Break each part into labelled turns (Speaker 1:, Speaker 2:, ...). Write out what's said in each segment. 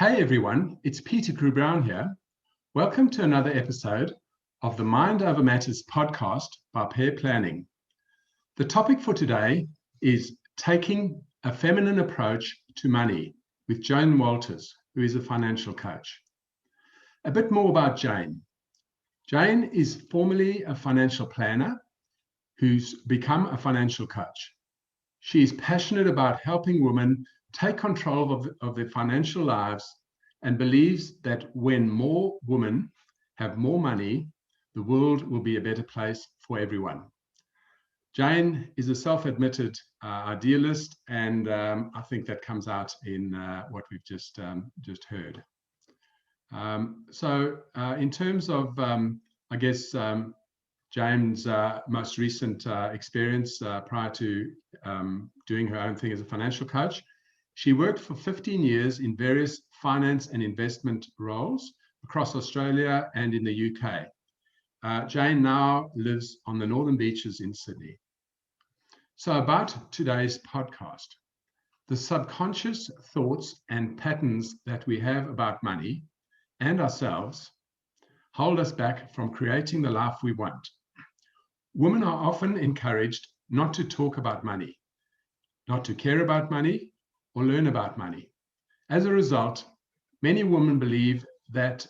Speaker 1: Hey everyone, it's Peter Crewe-Brown here. Welcome to another episode of the Mind Over Matters podcast by Pair Planning. The topic for today is taking a feminine approach to money with Jane Walters, who is a financial coach. A bit more about Jane. Jane is formerly a financial planner who's become a financial coach. She is passionate about helping women take control of their financial lives and believes that when more women have more money, the world will be a better place for everyone. Jane is a self-admitted idealist, and I think that comes out in what we've just heard. In terms of, Jane's most recent experience prior to doing her own thing as a financial coach, she worked for 15 years in various finance and investment roles across Australia and in the UK. Jane now lives on the northern beaches in Sydney. So about today's podcast, the subconscious thoughts and patterns that we have about money and ourselves hold us back from creating the life we want. Women are often encouraged not to talk about money, not to care about money, or learn about money. As a result, many women believe that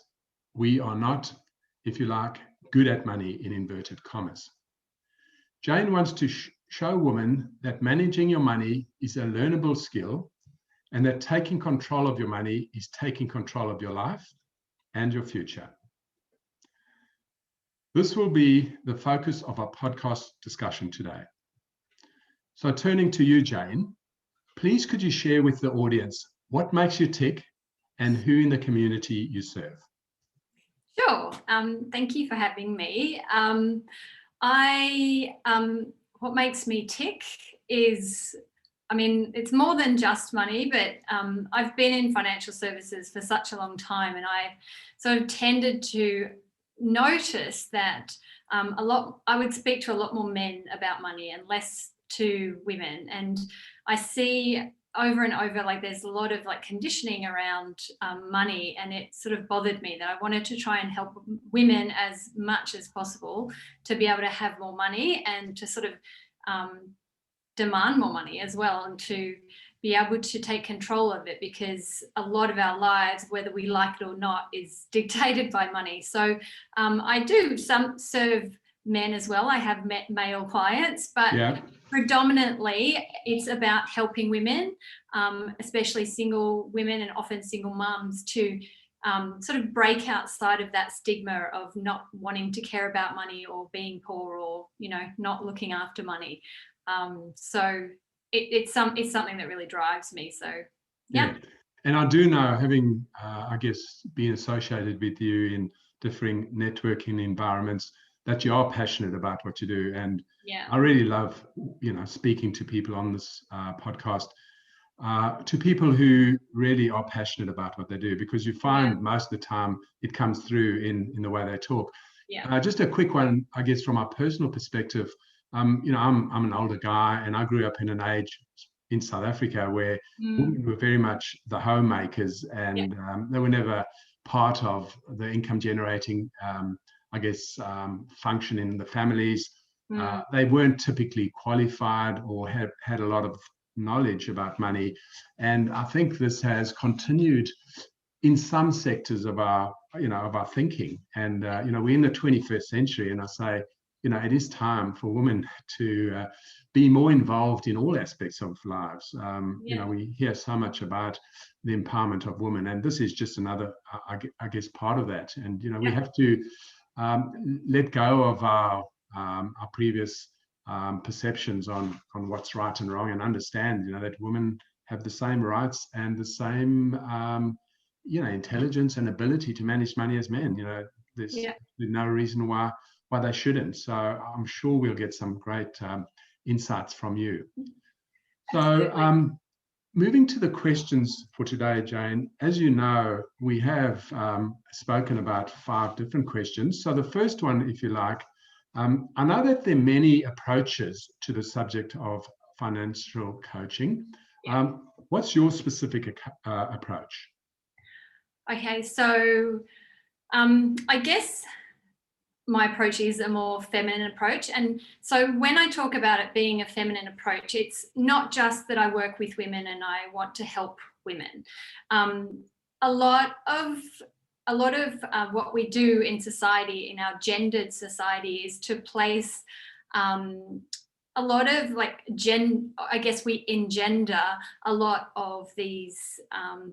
Speaker 1: we are not, if you like, good at money in inverted commas. Jane wants to show women that managing your money is a learnable skill and that taking control of your money is taking control of your life and your future. This will be the focus of our podcast discussion today. So turning to you, Jane, please could you share with the audience what makes you tick and who in the community you serve?
Speaker 2: Sure. Thank you for having me. What makes me tick is, it's more than just money, but I've been in financial services for such a long time, and I sort of tended to notice that I would speak to a lot more men about money and less to women. And I see over and over, there's a lot of conditioning around money, and it sort of bothered me that I wanted to try and help women as much as possible to be able to have more money and to sort of demand more money as well, and to be able to take control of it, because a lot of our lives, whether we like it or not, is dictated by money. So I do serve men as well. I have male clients, but predominantly it's about helping women, especially single women and often single mums, to sort of break outside of that stigma of not wanting to care about money or being poor or, not looking after money. So it's something that really drives me. So, yeah.
Speaker 1: And I do know, having, been associated with you in differing networking environments, that you are passionate about what you do. And I really love, speaking to people on this podcast, to people who really are passionate about what they do, because you find most of the time it comes through in the way they talk. Just a quick one, from my personal perspective. I'm an older guy, and I grew up in an age in South Africa where women were very much the homemakers, and they were never part of the income generating function in the families. They weren't typically qualified or had a lot of knowledge about money. And I think this has continued in some sectors of our thinking. And, we're in the 21st century, and I say, it is time for women to be more involved in all aspects of lives. We hear so much about the empowerment of women, and this is just another, part of that. And, we have to let go of our previous perceptions on what's right and wrong, and understand, that women have the same rights and the same, intelligence and ability to manage money as men. There's no reason why they shouldn't. So I'm sure we'll get some great insights from you. So moving to the questions for today, Jane, as you know, we have spoken about 5 different questions. So the first one, if you like, I know that there are many approaches to the subject of financial coaching. What's your specific approach?
Speaker 2: Okay, so I guess my approach is a more feminine approach. And so when I talk about it being a feminine approach, it's not just that I work with women and I want to help women. A lot of what we do in society, in our gendered society, is to place a lot of I guess we engender a lot of these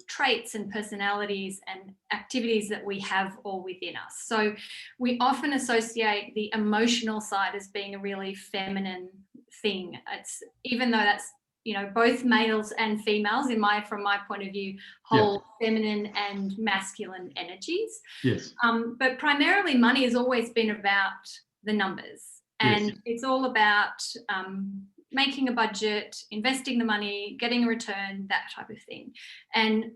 Speaker 2: traits and personalities and activities that we have all within us. So we often associate the emotional side as being a really feminine thing. It's, even though that's, you know, both males and females, from my point of view, hold feminine and masculine energies.
Speaker 1: Yes.
Speaker 2: But primarily money has always been about the numbers. And it's all about making a budget, investing the money, getting a return, that type of thing. And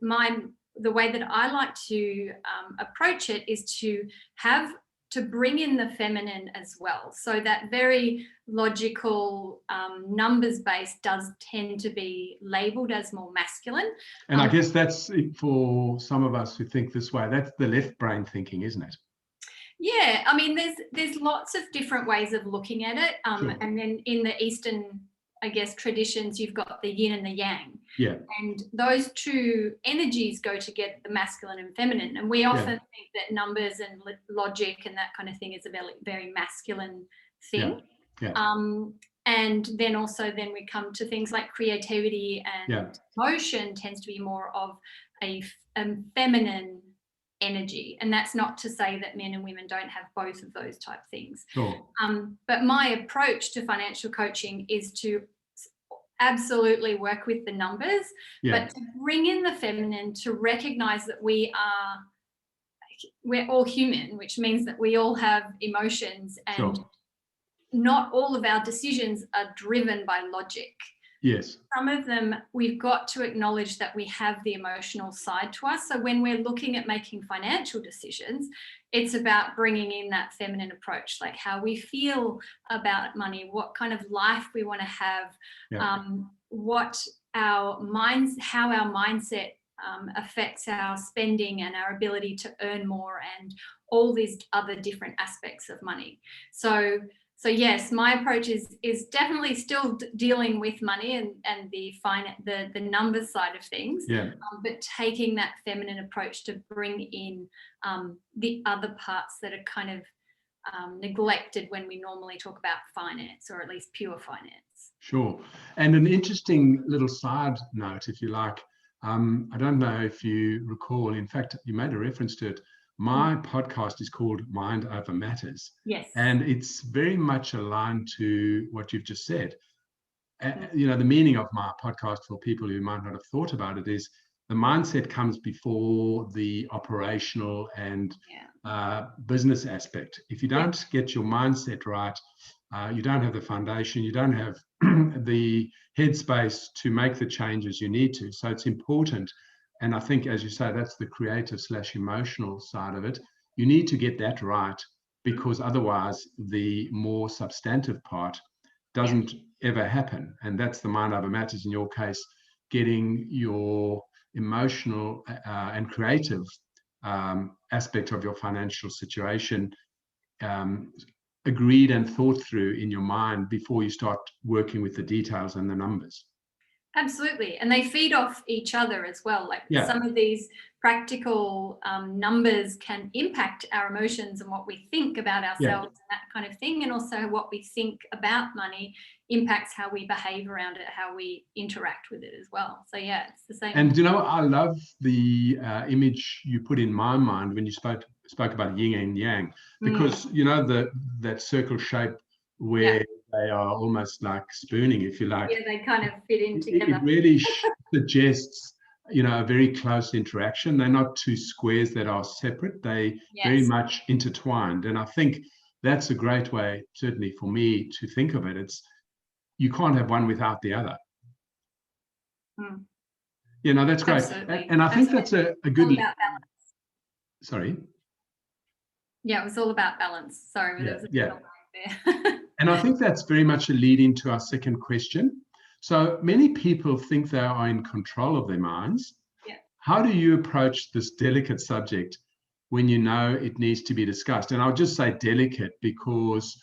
Speaker 2: the way that I like to approach it is to bring in the feminine as well. So that very logical, numbers based does tend to be labelled as more masculine.
Speaker 1: And I guess that's, for some of us who think this way, that's the left brain thinking, isn't it?
Speaker 2: Yeah, I mean, there's lots of different ways of looking at it.
Speaker 1: Sure.
Speaker 2: And then in the Eastern, I guess, traditions, you've got the yin and the yang.
Speaker 1: Yeah.
Speaker 2: And those two energies go together, the masculine and feminine. And we often think that numbers and logic and that kind of thing is a very, very masculine thing.
Speaker 1: Yeah.
Speaker 2: And then we come to things like creativity and emotion tends to be more of a feminine energy. And that's not to say that men and women don't have both of those type things.
Speaker 1: Sure.
Speaker 2: But my approach to financial coaching is to absolutely work with the numbers, but to bring in the feminine, to recognize that we're all human, which means that we all have emotions, and not all of our decisions are driven by logic.
Speaker 1: Yes.
Speaker 2: Some of them, we've got to acknowledge that we have the emotional side to us. So when we're looking at making financial decisions, it's about bringing in that feminine approach, like how we feel about money, what kind of life we want to have, how our mindset affects our spending and our ability to earn more, and all these other different aspects of money. So yes, my approach is definitely still dealing with money and the numbers side of things, but taking that feminine approach to bring in the other parts that are kind of neglected when we normally talk about finance, or at least pure finance.
Speaker 1: Sure. And an interesting little side note, if you like, I don't know if you recall, in fact, you made a reference to it. My podcast is called Mind Over Matters.
Speaker 2: Yes.
Speaker 1: And it's very much aligned to what you've just said. You know, the meaning of my podcast, for people who might not have thought about it, is the mindset comes before the operational and business aspect. If you don't get your mindset right, you don't have the foundation, you don't have the headspace to make the changes you need to. So it's important. And I think, as you say, that's the creative/emotional side of it. You need to get that right, because otherwise the more substantive part doesn't ever happen. And that's the mind over matters, in your case, getting your emotional and creative aspect of your financial situation agreed and thought through in your mind before you start working with the details and the numbers.
Speaker 2: Absolutely. And they feed off each other as well. Like some of these practical numbers can impact our emotions and what we think about ourselves and that kind of thing. And also what we think about money impacts how we behave around it, how we interact with it as well. So yeah, it's the same.
Speaker 1: And you know, I love the image you put in my mind when you spoke about yin and yang, because you know, that circle shape where they are almost like spooning, if you like.
Speaker 2: Yeah, they kind of fit in together.
Speaker 1: It really suggests, you know, a very close interaction. They're not two squares that are separate. They very much intertwined. And I think that's a great way, certainly for me, to think of it. It's, you can't have one without the other. You know, that's great.
Speaker 2: Absolutely.
Speaker 1: And I think that's a good...
Speaker 2: All about balance.
Speaker 1: Sorry?
Speaker 2: Yeah, it was all about balance. Sorry, there was a bit of there.
Speaker 1: And I think that's very much a lead into our second question. So many people think they are in control of their minds. how do you approach this delicate subject when you know it needs to be discussed? And I'll just say delicate because,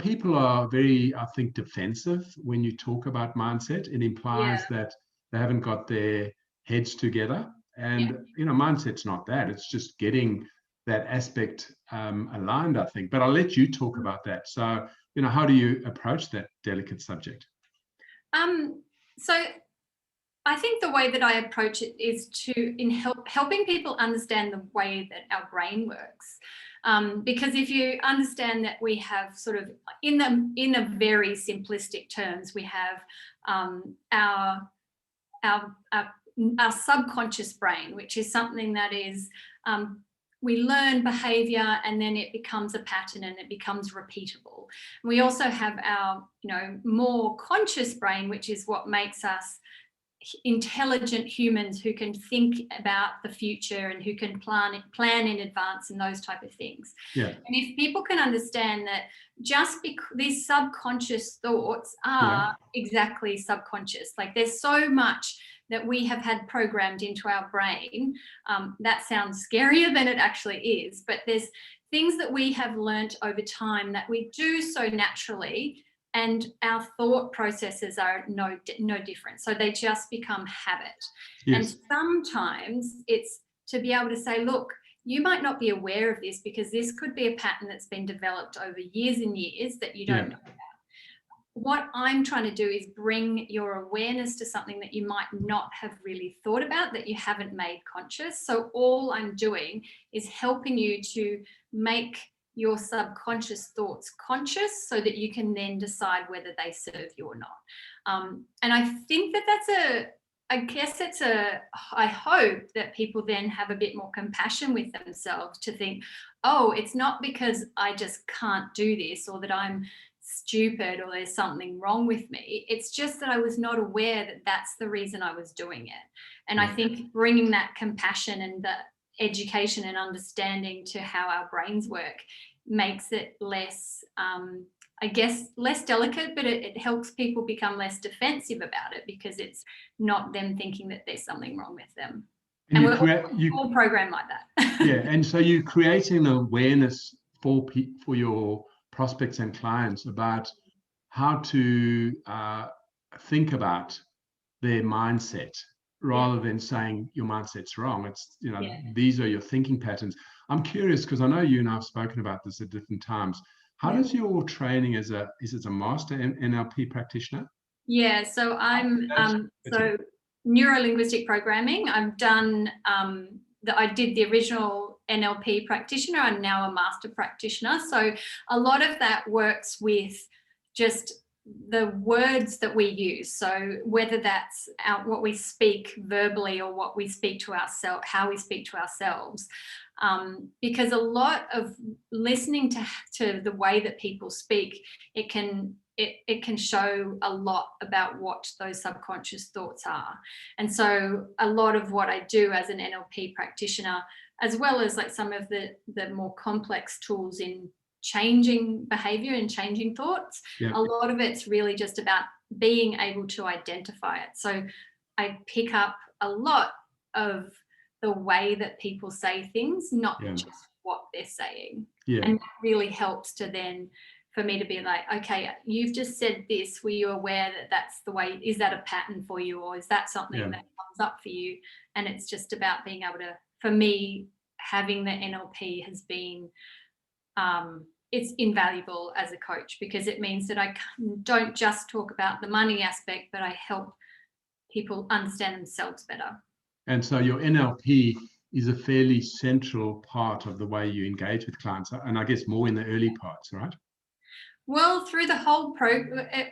Speaker 1: people are very, I think, defensive when you talk about mindset. It implies that they haven't got their heads together. And, mindset's not that. It's just getting that aspect aligned, I think. But I'll let you talk about that. So, how do you approach that delicate subject?
Speaker 2: So I think the way that I approach it is helping people understand the way that our brain works. Because if you understand that we have sort of, in a very simplistic terms, we have our subconscious brain, which is something that is, we learn behavior and then it becomes a pattern and it becomes repeatable. We also have our, more conscious brain, which is what makes us intelligent humans who can think about the future and who can plan in advance and those type of things. And if people can understand that just because these subconscious thoughts are exactly subconscious, like there's so much that we have had programmed into our brain, that sounds scarier than it actually is, but there's things that we have learnt over time that we do so naturally, and our thought processes are no different. So they just become habit. And sometimes it's to be able to say, look, you might not be aware of this because this could be a pattern that's been developed over years and years that you don't know about. What I'm trying to do is bring your awareness to something that you might not have really thought about, that you haven't made conscious. So all I'm doing is helping you to make your subconscious thoughts conscious so that you can then decide whether they serve you or not. And I think I hope that people then have a bit more compassion with themselves to think, oh, it's not because I just can't do this or that I'm stupid or there's something wrong with me. It's just that I was not aware that that's the reason I was doing it. And I think bringing that compassion and the education and understanding to how our brains work makes it less, less delicate, but it helps people become less defensive about it because it's not them thinking that there's something wrong with them. And we're all programmed like that.
Speaker 1: And so you're creating awareness for your prospects and clients about how to think about their mindset rather than saying your mindset's wrong. It's, these are your thinking patterns. I'm curious because I know you and I have spoken about this at different times. How does your training is it a master NLP practitioner?
Speaker 2: So I'm neuro-linguistic programming. I've done I did the original NLP practitioner. I'm now a master practitioner. So a lot of that works with just the words that we use. So whether that's what we speak verbally or what we speak to ourselves, how we speak to ourselves. Because a lot of listening to the way that people speak, it can show a lot about what those subconscious thoughts are. And so a lot of what I do as an NLP practitioner, as well as like some of the more complex tools in changing behavior and changing thoughts, a lot of it's really just about being able to identify it. So I pick up a lot of the way that people say things, not just what they're saying. And that really helps to then for me to be like, okay, you've just said this. Were you aware that that's the way? Is that a pattern for you, or is that something that comes up for you? And it's just about being able to, for me, having the NLP has been, it's invaluable as a coach because it means that I don't just talk about the money aspect, but I help people understand themselves better.
Speaker 1: And so your NLP is a fairly central part of the way you engage with clients, and I guess more in the early parts, right?
Speaker 2: Well, through the whole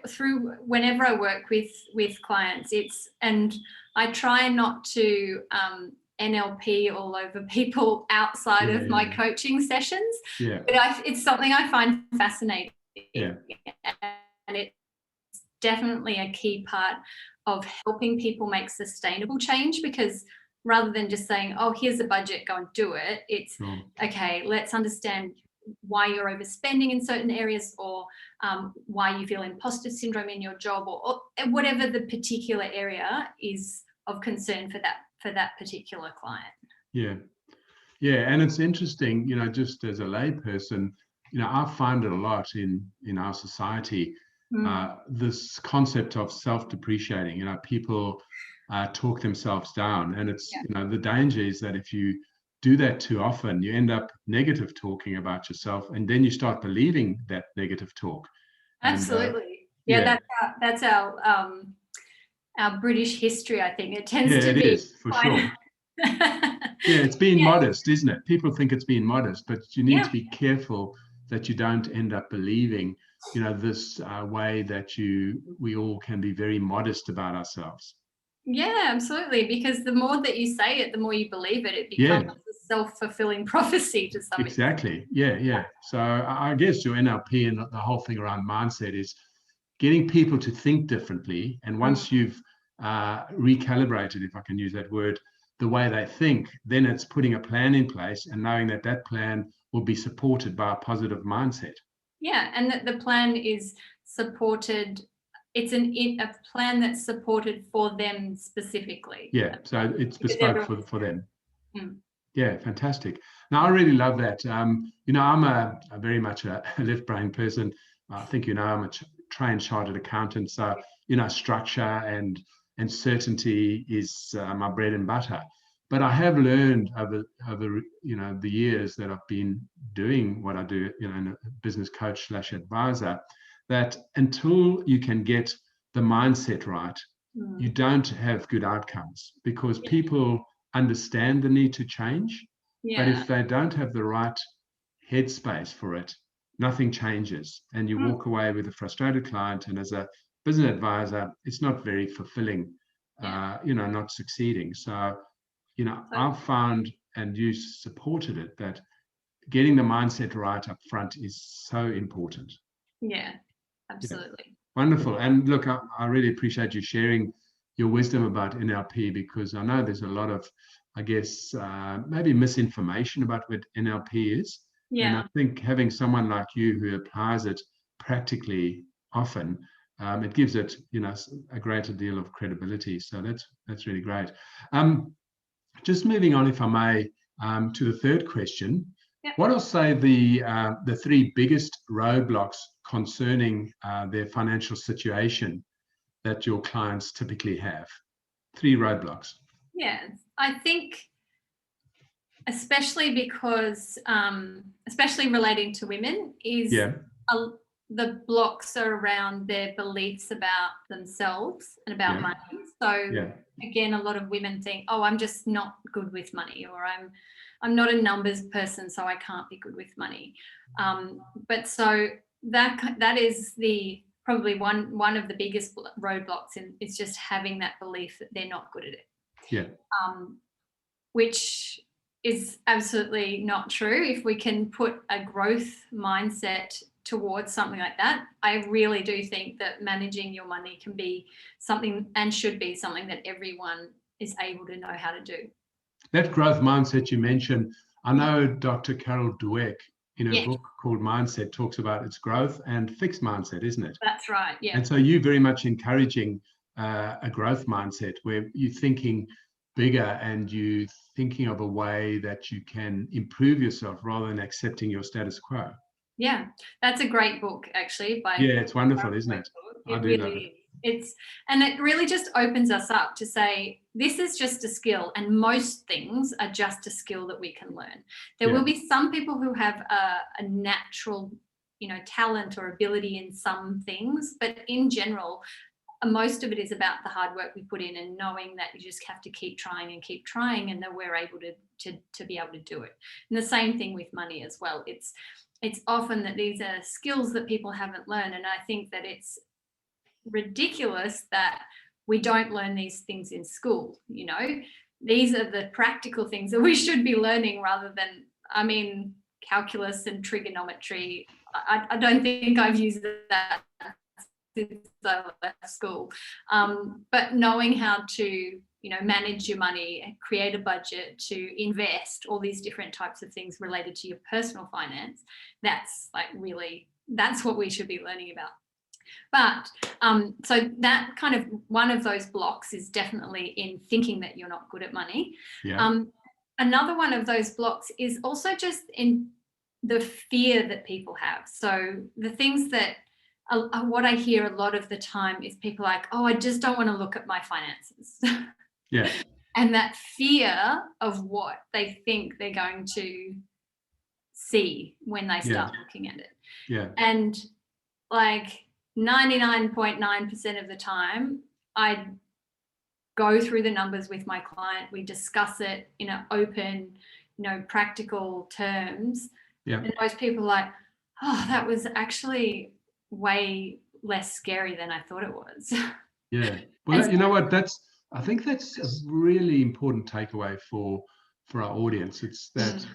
Speaker 2: through whenever I work with clients, and I try not to NLP all over people outside of my coaching sessions. But it's something I find fascinating. And it's definitely a key part of helping people make sustainable change, because rather than just saying, oh, here's a budget, go and do it, it's okay, let's understand why you're overspending in certain areas, or why you feel imposter syndrome in your job, or whatever the particular area is of concern for that particular client.
Speaker 1: Yeah. Yeah. And it's interesting, just as a layperson, I find it a lot in our society, this concept of self-depreciating. People talk themselves down, and it's the danger is that if you do that too often, you end up negative talking about yourself, and then you start believing that negative talk.
Speaker 2: Absolutely. That's our British history, I think. It tends to
Speaker 1: it
Speaker 2: be
Speaker 1: is, for sure. It's being modest, isn't it? People think it's being modest, but you need to be careful that you don't end up believing, this way that we all can be very modest about ourselves.
Speaker 2: Yeah, absolutely. Because the more that you say it, the more you believe it. It becomes a self-fulfilling prophecy to some extent.
Speaker 1: Exactly. Yeah. So I guess your NLP and the whole thing around mindset is getting people to think differently. And once you've recalibrated, if I can use that word, the way they think, then it's putting a plan in place and knowing that that plan will be supported by a positive mindset.
Speaker 2: Yeah, and that the plan is supported. It's a plan that's supported for them specifically.
Speaker 1: Yeah, so it's bespoke for them. Yeah, fantastic. Now, I really love that. I'm a very much a left brain person. I think, I'm a trained chartered accountant. So, structure and certainty is my bread and butter. But I have learned over the years that I've been doing what I do, in a business coach / advisor, that until you can get the mindset right, you don't have good outcomes, because people understand the need to change, but if they don't have the right headspace for it, nothing changes, and you walk away with a frustrated client. And as a business advisor, it's not very fulfilling, not succeeding. So, I've found, and you supported it, that getting the mindset right up front is so important.
Speaker 2: Yeah, absolutely.
Speaker 1: Yeah. Wonderful. And look, I really appreciate you sharing your wisdom about NLP, because I know there's a lot of, I guess, maybe misinformation about what NLP is.
Speaker 2: Yeah.
Speaker 1: And I think having someone like you who applies it practically often, it gives it, a greater deal of credibility. So that's really great. Just moving on, if I may, to the third question. Yep. What are, say, the three biggest roadblocks concerning their financial situation that your clients typically have? 3 roadblocks.
Speaker 2: Yeah, I think especially because, especially relating to women, is the blocks are around their beliefs about themselves and about money. So again, a lot of women think, oh, I'm just not good with money, or I'm not a numbers person, so I can't be good with money. But so that is probably one of the biggest roadblocks is just having that belief that they're not good at it.
Speaker 1: Yeah.
Speaker 2: Which is absolutely not true. If we can put a growth mindset towards something like that, I really do think that managing your money can be something, and should be something, that everyone is able to know how to do. That
Speaker 1: growth mindset you mentioned, I know Dr. Carol Dweck, in her book called Mindset, talks about its growth and fixed mindset, isn't it?
Speaker 2: That's right, yeah.
Speaker 1: And so you're very much encouraging a growth mindset where you're thinking bigger and you thinking of a way that you can improve yourself rather than accepting your status quo.
Speaker 2: Yeah, that's a great book, actually.
Speaker 1: It's wonderful, isn't it? I do love it.
Speaker 2: And it really just opens us up to say, this is just a skill, and most things are just a skill that we can learn. There will be some people who have a natural, talent or ability in some things, but in general, most of it is about the hard work we put in, and knowing that you just have to keep trying, and that we're able to be able to do it. And the same thing with money as well. It's often that these are skills that people haven't learned, and I think that it's ridiculous that we don't learn these things in school. These are the practical things that we should be learning, rather than, calculus and trigonometry. I don't think I've used that since I left school, but knowing how to manage your money, create a budget, to invest, all these different types of things related to your personal finance, that's what we should be learning about. But so that kind of one of those blocks is definitely in thinking that you're not good at money.
Speaker 1: Yeah.
Speaker 2: Another one of those blocks is also just in the fear that people have. So the things that what I hear a lot of the time is people like, oh, I just don't want to look at my finances.
Speaker 1: Yeah.
Speaker 2: And that fear of what they think they're going to see when they start looking at it.
Speaker 1: Yeah.
Speaker 2: And like 99.9% of the time, I go through the numbers with my client. We discuss it in an open, practical terms.
Speaker 1: Yeah.
Speaker 2: And most people are like, oh, that was actually way less scary than I thought it was.
Speaker 1: Yeah. Well, you know what? I think that's a really important takeaway for our audience. It's that,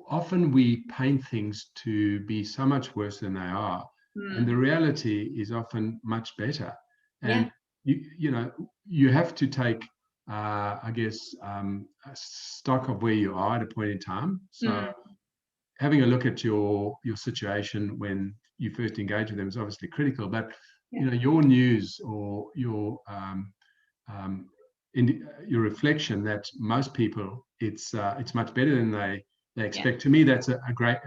Speaker 1: often we paint things to be so much worse than they are. And the reality is often much better. And, you have to take, I guess, stock of where you are at a point in time. So having a look at your situation when you first engage with them is obviously critical, but your news or your your reflection that most people it's much better than they expect. To me, that's a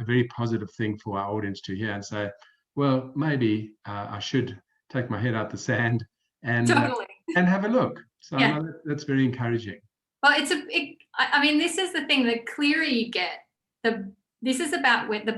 Speaker 1: very positive thing for our audience to hear and say, well, maybe I should take my head out the sand and
Speaker 2: totally.
Speaker 1: And have a look. So that's very encouraging.
Speaker 2: Well, I mean, this is the thing: the clearer you get, this is about where the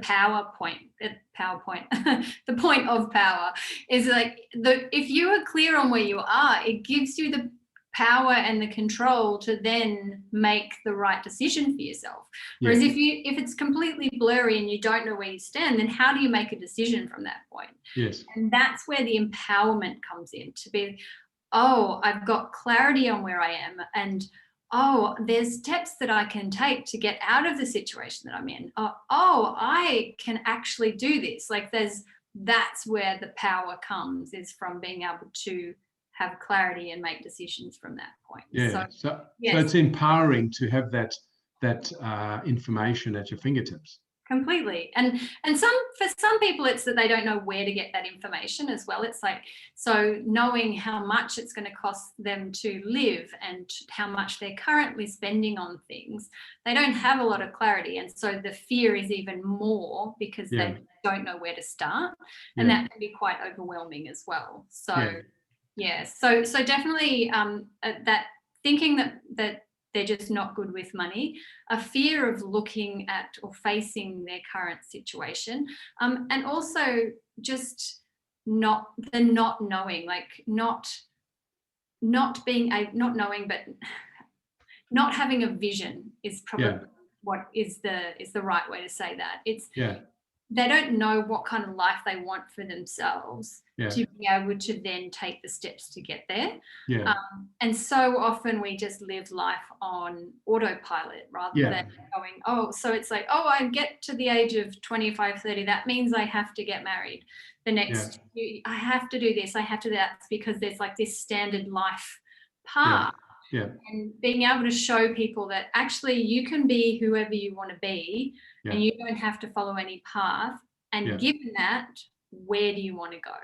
Speaker 2: the point of power is like if you are clear on where you are, it gives you the power and the control to then make the right decision for yourself. Whereas if it's completely blurry and you don't know where you stand, then how do you make a decision from that point?
Speaker 1: Yes.
Speaker 2: And that's where the empowerment comes in, to be, oh, I've got clarity on where I am, and oh, there's steps that I can take to get out of the situation that I'm in. Oh, I can actually do this. Like that's where the power comes, is from being able to have clarity and make decisions from that point.
Speaker 1: Yeah. So it's empowering to have that information at your fingertips.
Speaker 2: Completely. And for some people, it's that they don't know where to get that information as well. It's like, so knowing how much it's going to cost them to live and how much they're currently spending on things, they don't have a lot of clarity. And so the fear is even more because they don't know where to start. And that can be quite overwhelming as well. So so definitely that thinking that they're just not good with money, a fear of looking at or facing their current situation, and also just not knowing, like not knowing, but not having a vision is probably what is the right way to say that. It's they don't know what kind of life they want for themselves to be able to then take the steps to get there. And so often we just live life on autopilot rather than going, so it's like, I get to the age of 25, 30, that means I have to get married. The next, I have to do this, I have to do that, because there's like this standard life path. And being able to show people that actually you can be whoever you want to be, and you don't have to follow any path. And given that, where do you want to go?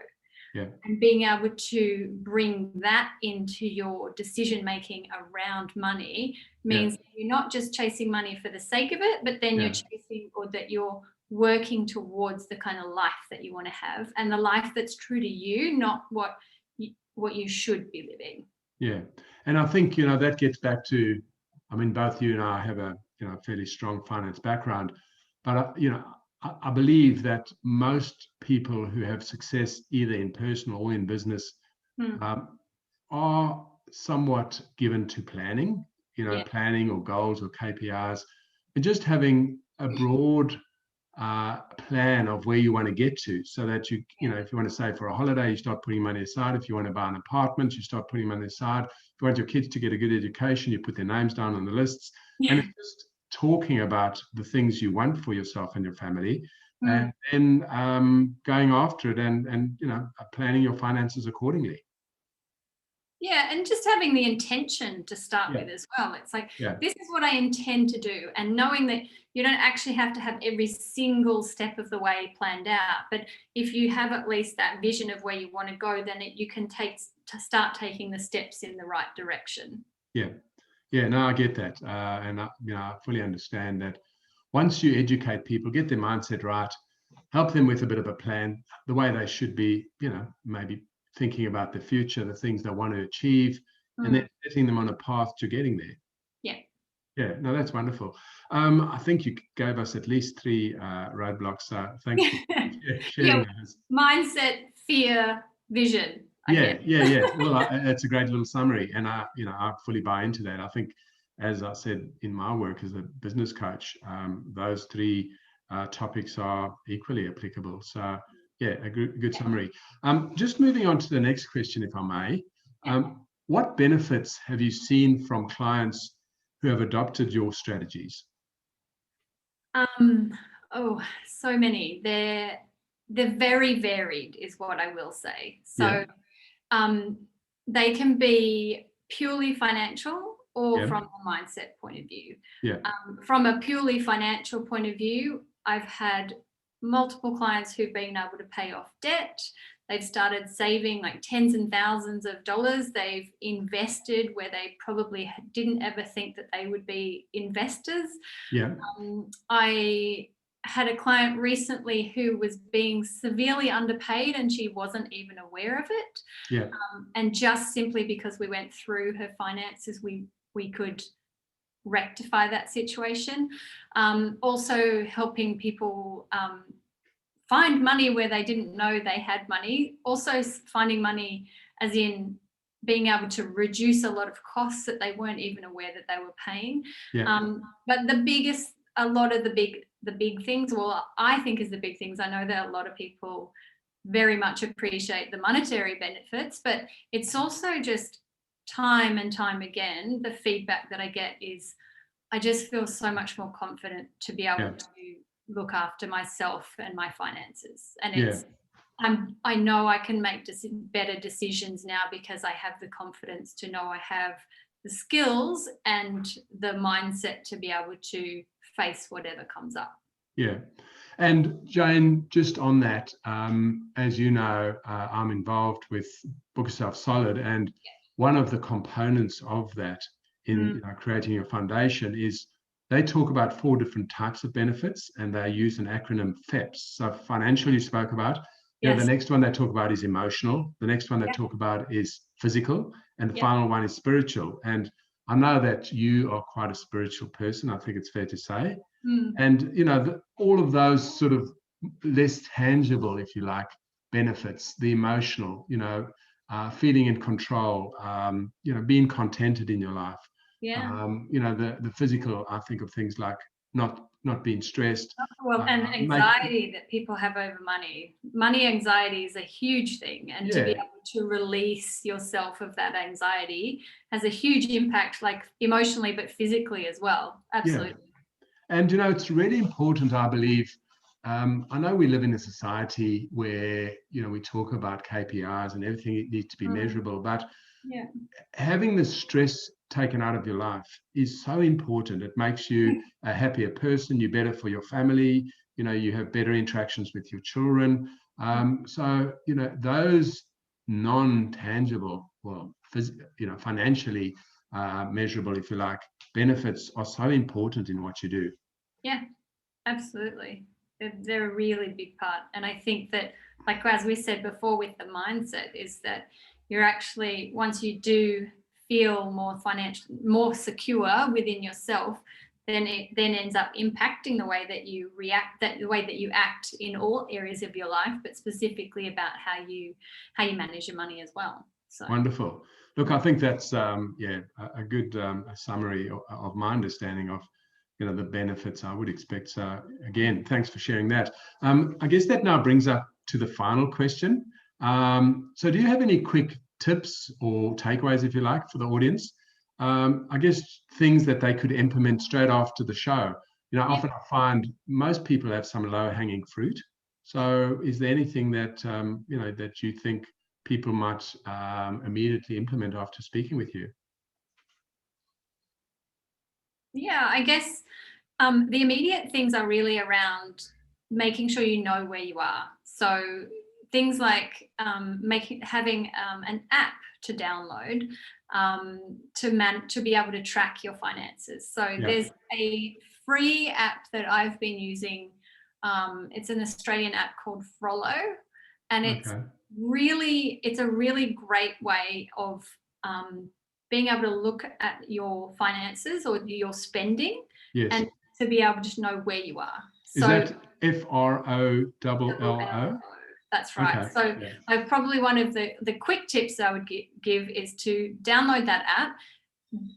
Speaker 2: And being able to bring that into your decision making around money means that you're not just chasing money for the sake of it, but then you're chasing, or that you're working towards the kind of life that you want to have, and the life that's true to you, not what you should be living.
Speaker 1: Yeah. And I think, that gets back to, I mean, both you and I have a, fairly strong finance background, but, I believe that most people who have success either in personal or in business are somewhat given to planning, planning or goals or KPIs, and just having a broad plan of where you want to get to, so that you if you want to save for a holiday, you start putting money aside. If you want to buy an apartment, you start putting money aside. If you want your kids to get a good education, you put their names down on the lists. And it's just talking about the things you want for yourself and your family, and then going after it and planning your finances accordingly.
Speaker 2: Yeah, and just having the intention to start
Speaker 1: Yeah.
Speaker 2: with as well. It's like,
Speaker 1: Yeah.
Speaker 2: this is what I intend to do, and knowing that you don't actually have to have every single step of the way planned out, but if you have at least that vision of where you want to go, then you can start taking the steps in the right direction.
Speaker 1: Yeah. Yeah, no, I get that. And I fully understand that once you educate people, get their mindset right, help them with a bit of a plan, the way they should be, maybe thinking about the future, the things they want to achieve, and then setting them on a path to getting there.
Speaker 2: Yeah.
Speaker 1: Yeah, no, that's wonderful. I think you gave us at least 3 roadblocks. So thanks for sharing those.
Speaker 2: Mindset, fear, vision.
Speaker 1: Yeah. Well, that's a great little summary, and I fully buy into that. I think, as I said in my work as a business coach, those 3 topics are equally applicable. So, yeah, a good summary. Just moving on to the next question, if I may. What benefits have you seen from clients who have adopted your strategies?
Speaker 2: Oh, so many. They're very varied, is what I will say. So, they can be purely financial or from a mindset point of view.
Speaker 1: Yeah.
Speaker 2: From a purely financial point of view, I've had multiple clients who've been able to pay off debt. They've started saving like tens and thousands of dollars. They've invested where they probably didn't ever think that they would be investors.
Speaker 1: Yeah.
Speaker 2: I had a client recently who was being severely underpaid and she wasn't even aware of it.
Speaker 1: Yeah.
Speaker 2: And just simply because we went through her finances, we could rectify that situation. Also helping people find money where they didn't know they had money. Also finding money as in being able to reduce a lot of costs that they weren't even aware that they were paying.
Speaker 1: Yeah.
Speaker 2: But a lot of the big things, well, I think is the big things. I know that a lot of people very much appreciate the monetary benefits, but it's also just time and time again, the feedback that I get is I just feel so much more confident to be able to look after myself and my finances. And I know I can make better decisions now because I have the confidence to know I have the skills and the mindset to be able to face whatever comes up.
Speaker 1: Yeah. And Jane, just on that, as you know, I'm involved with Book Yourself Solid, and one of the components of that in creating your foundation is they talk about 4 different types of benefits, and they use an acronym FEPS. So financial you spoke about. The next one they talk about is emotional. The next one they talk about is physical, and the final one is spiritual. And I know that you are quite a spiritual person. I think it's fair to say. And all of those sort of less tangible, if you like, benefits, the emotional, feeling in control, being contented in your life. The physical, I think of things like not being stressed.
Speaker 2: Well, and anxiety that people have over money. Money anxiety is a huge thing, and to be able to release yourself of that anxiety has a huge impact, like emotionally, but physically as well. Absolutely.
Speaker 1: Yeah. And, it's really important, I believe. I know we live in a society where, we talk about KPIs and everything needs to be measurable, but having the stress taken out of your life is so important. It makes you a happier person. You're better for your family. You have better interactions with your children. So, those non-tangible, well, financially measurable, if you like, benefits are so important in what you do.
Speaker 2: Yeah, absolutely. They're a really big part. And I think that, like as we said before with the mindset, is that you're actually, once you do feel more secure within yourself, then it then ends up impacting the way that you react, the way that you act in all areas of your life, but specifically about how you manage your money as well. So
Speaker 1: wonderful. Look, I think that's a good summary of my understanding of the benefits I would expect. So again, thanks for sharing that. I guess that now brings up to the final question. So do you have any quick tips or takeaways, if you like, for the audience? I guess things that they could implement straight after the show. Often I find most people have some low-hanging fruit. So is there anything that that you think people might immediately implement after speaking with you?
Speaker 2: Yeah, I guess the immediate things are really around making sure you know where you are. So things like having an app to download to be able to track your finances. So there's a free app that I've been using. It's an Australian app called Frollo, and it's a really great way of being able to look at your finances or your spending, and to be able to know where you are.
Speaker 1: Is that FROLLO?
Speaker 2: That's right. Okay. So probably one of the quick tips I would give is to download that app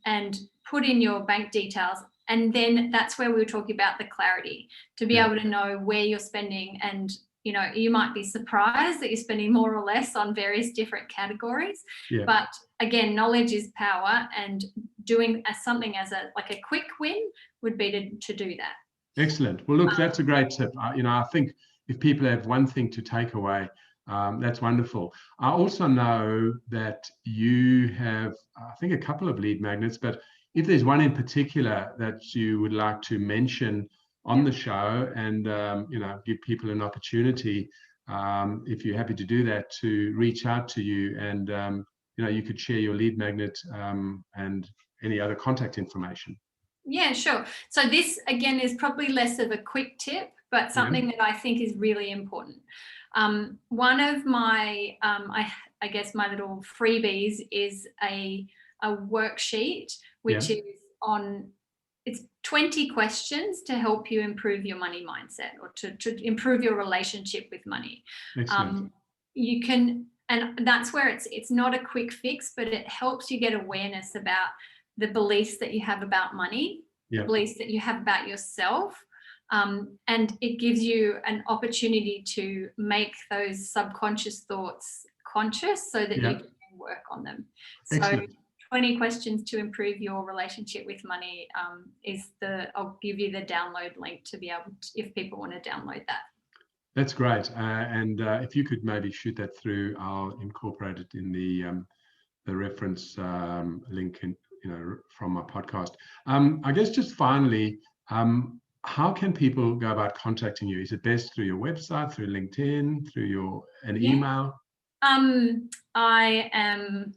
Speaker 2: and put in your bank details. And then that's where we were talking about the clarity, to be able to know where you're spending. And, you know, you might be surprised that you're spending more or less on various different categories. But again, knowledge is power, and doing something as a quick win would be to do that.
Speaker 1: Excellent. Well, look, that's a great tip. I think if people have one thing to take away, that's wonderful. I also know that you have, I think, a couple of lead magnets, but if there's one in particular that you would like to mention on the show and, give people an opportunity, if you're happy to do that, to reach out to you and, you could share your lead magnet and any other contact information.
Speaker 2: Yeah, sure. So this, again, is probably less of a quick tip, but something that I think is really important. One of my, I guess, my little freebies is a worksheet, which is it's 20 questions to help you improve your money mindset, or to improve your relationship with money. You can, and that's where it's not a quick fix, but it helps you get awareness about the beliefs that you have about money, the beliefs that you have about yourself. And it gives you an opportunity to make those subconscious thoughts conscious so that you can work on them. So 20 questions to improve your relationship with money I'll give you the download link to be able to, if people want to download that.
Speaker 1: That's great. And if you could maybe shoot that through, I'll incorporate it in the reference link from my podcast. I guess just finally, how can people go about contacting you? Is it best through your website, through LinkedIn, through an email?
Speaker 2: I am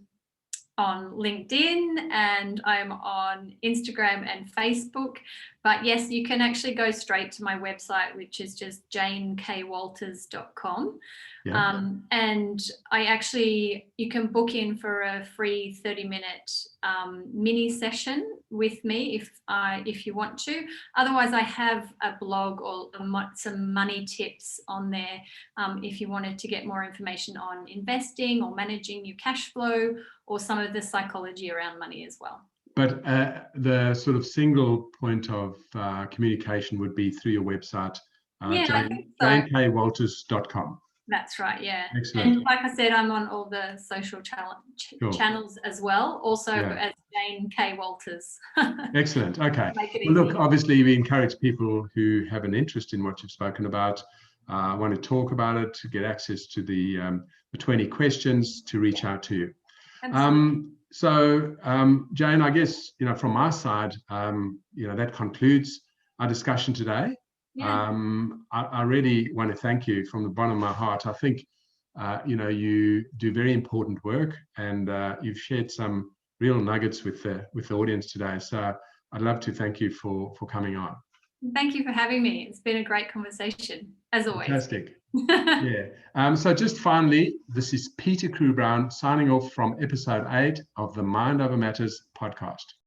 Speaker 2: on LinkedIn and I'm on Instagram and Facebook. But yes, you can actually go straight to my website, which is just janekwalters.com. And you can book in for a free 30-minute mini session with me if you want to. Otherwise, I have a blog or some money tips on there if you wanted to get more information on investing or managing your cash flow, or some of the psychology around money as well.
Speaker 1: But the sort of single point of communication would be through your website, janekwalters.com.
Speaker 2: That's right, yeah.
Speaker 1: Excellent.
Speaker 2: And like I said, I'm on all the social channels as well, also as Jane K. Walters.
Speaker 1: Excellent, okay. Well, look, obviously we encourage people who have an interest in what you've spoken about, want to talk about it, to get access to the 20 questions, to reach out to you. So, Jane, I guess, from my side, that concludes our discussion today. I really want to thank you from the bottom of my heart. I think, you do very important work, and you've shared some real nuggets with the audience today. So I'd love to thank you for coming on.
Speaker 2: Thank you for having me. It's been a great conversation, as always.
Speaker 1: Fantastic. So just finally, this is Peter Crewe-Brown signing off from episode 8 of the Mind Over Matters podcast.